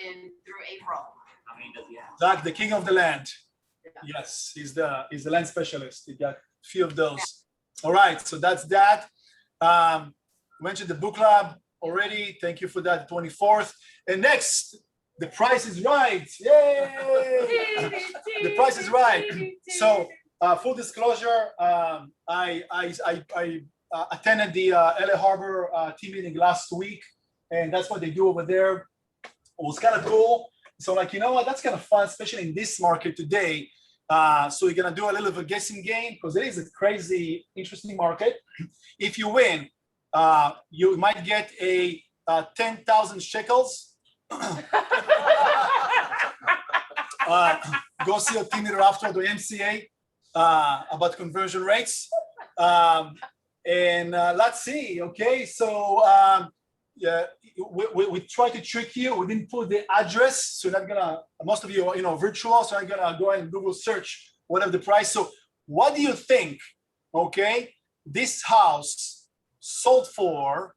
through April. How many does he have? Zach, the king of the land. Yes, he's the land specialist. He got a few of those. All right, so that's that. Mentioned the book club already. Thank you for that. 24th. And next, The Price is Right. Yay! The Price is Right. So full disclosure, I attended the LA Harbor team meeting last week, and that's what they do over there. It was kind of cool. So like, you know what, that's kind of fun, especially in this market today. So we're gonna do a little of a guessing game because it is a crazy, interesting market. If you win, you might get a 10,000 shekels. Go see a team leader after the MCA about conversion rates. And let's see, okay? So yeah, we try to trick you. We didn't put the address, so you're not gonna, most of you are, virtual, so I'm gonna go ahead and Google search whatever the price. So what do you think, okay, this house sold for?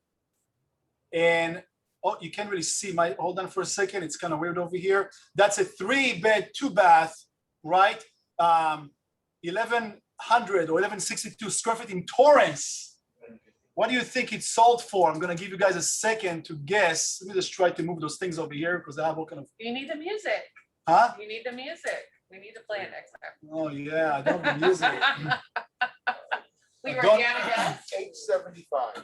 And oh, you can't really see my, hold on for a second, it's kind of weird over here. That's a 3-bed, 2-bath, right? 1,100 or 1,162 square feet in Torrance. What do you think it sold for? I'm gonna give you guys a second to guess. Let me just try to move those things over here because I have all kind of. You need the music. Huh? You need the music. We need to play it next time. Oh yeah, I don't have the music. We were down again. 875.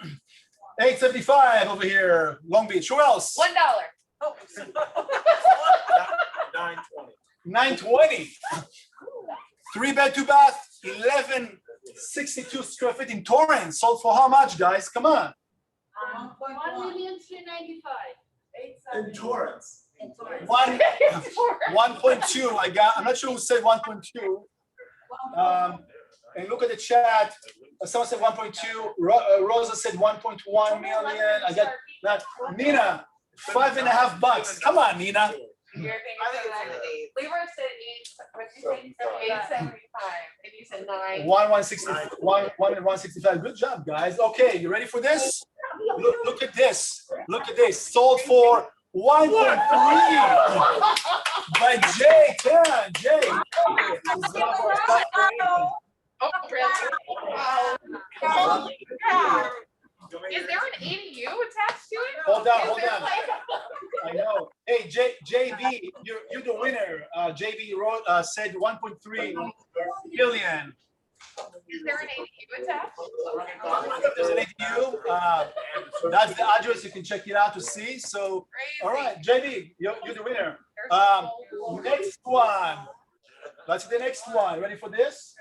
875 over here, Long Beach. Who else? $1. Oh. 920. 920. 3-bed, 2-bath, 1,162 square feet in Torrance. Sold for how much, guys? Come on. 1,395,870. In Torrance. 1.2. I'm not sure who said 1.2. And look at the chat. Someone said 1.2. Rosa said 1.1 million. I got that. Nina, $5.50. Come on, Nina. Leroy said 875, and you said 9. 165. Good job, guys. Okay, you ready for this? Look at this. Look at this. Sold for 1.3 by Jay. Yeah, Jay. Oh, really? Wow. Is there an ADU attached to it? Hold on, Is hold there on. like I know. Hey, JB, you're the winner. JB wrote, said 1.3 billion. Is there an ADU attached? There's an ADU. That's the address. You can check it out to see. So, all right, JB, you're the winner. Next one. Let's see the next one. Ready for this?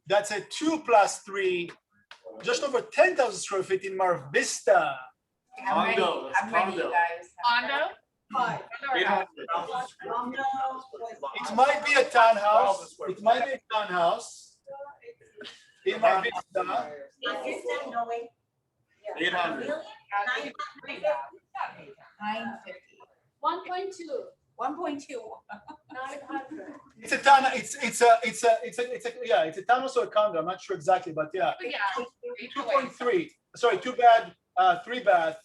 That's a 2 plus 3, just over 10,000 square feet in Mar Vista. I'm ready, you guys. Condo? It might be a townhouse. It might be a townhouse in Mar Vista. 800. 950. 1.2. 1.2. 900. It's a townhouse or a condo. I'm not sure exactly, but yeah. But yeah. 2.3. Sorry, 2 bed, 3 bath,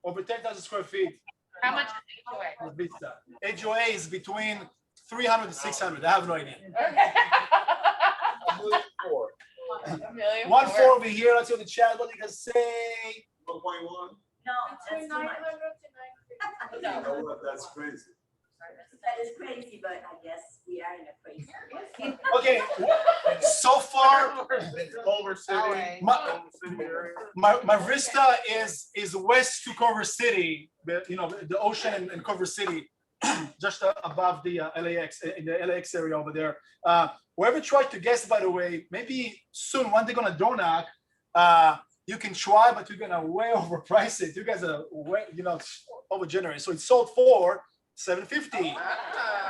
over 10,000 square feet. How much is HOA? Mar Vista. HOA is between 300 to 600. I have no idea. Okay. $1.4. A million? 1.4 over here. Let's see what the chat. What they can say. 1.1. No, that's too much. No. That's crazy. That is crazy, but I guess we are in a crazy. Okay. So far, Culver City. Mar Vista is west to Culver City. The ocean and Culver City, just above the LAX, in the LAX area over there. Whoever tried to guess, by the way, maybe soon when they're gonna door knock, you can try, but you're gonna way overprice it. You guys are way, over generous. So it's sold for $750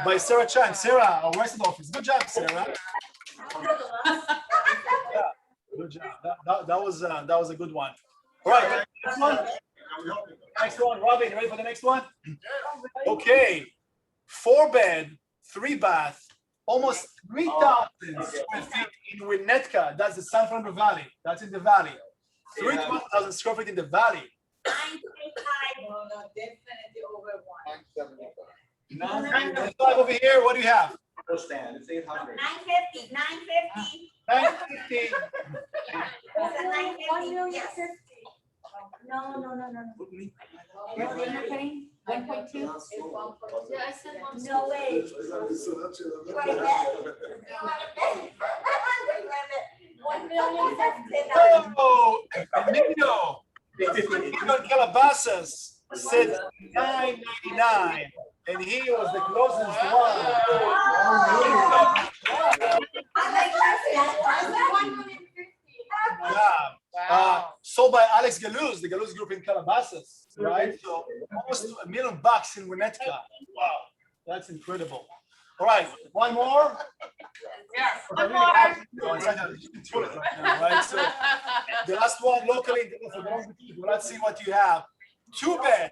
by Sarah Chan. Sarah, our resident office. Good job, Sarah. Yeah, good job. That was a good one. All right, next one. Next one, Robin. You ready for the next one? Okay, 4 bed, 3 bath, almost 3,000 square feet in Winnetka. That's the San Fernando Valley. That's in the valley. 3,000 square feet in the valley. 935. No, definitely over 1. 9.5 over here. What do you have? Understand, it's 800. 950. 950. 950. It's a 950. Yes. No. What are you putting? 1.2? Yeah, I said one. No way. Right there. 1 million. Oh, Emilio. Emilio Calabasas said 999, and he was the closest one. Yeah. Wow. Sold by Alex Galuz, the Galuz Group in Calabasas, right? So almost $1 million in Winnetka. Wow, that's incredible. All right, one more. Yes. Okay, One more. no, it's like a bullet right now, right? So the last one locally, let's see what you have. 2 bed.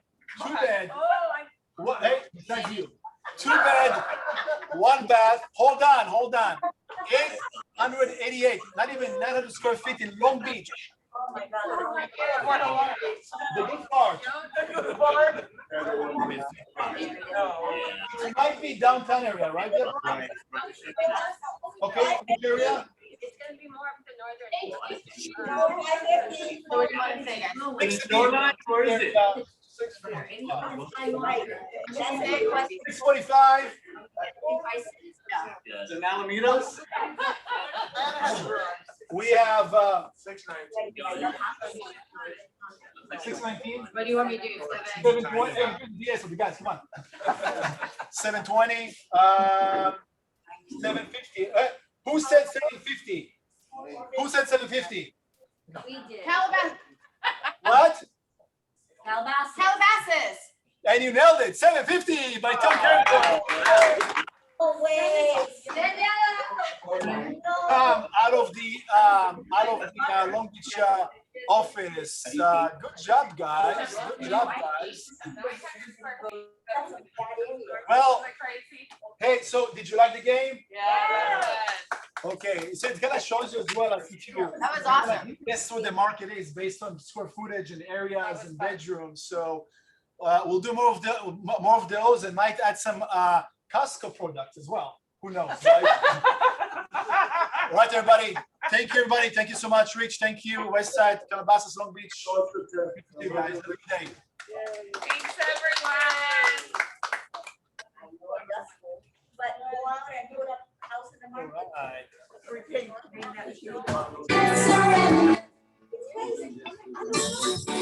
What? Hey, besides you. 2 bed, 1 bath. Hold on. 888, not even 900 square feet in Long Beach. Oh my God. The good part. It might be downtown area, right? Okay, which area? It's gonna be more of the northern. No, 950. What do you want to say, guys? Where is it? 645. It's in Alameda? We have 619. 619. What do you want me to do? 720. Yes, you guys, come on. 720. 750. Who said 750? Who said 750? We did. Calabasas. What? Calabasas. And you nailed it. 750 by Tom Carrington. Oh, wait. Out of the Long Beach office. Good job, guys. Good job, guys. Well, hey, so did you like the game? Yeah. Okay, so it kind of shows you as well, like if you. That was awesome. Guess what the market is based on square footage and areas and bedrooms. So we'll do more of those and might add some Costco products as well. Who knows, right? All right, everybody. Thank you, everybody. Thank you so much, Rich. Thank you, Westside, Calabasas, Long Beach. Good you guys. Have a good day. Thanks, everyone. But go out and put a house in the All market. right. We can bring that to you. It's crazy.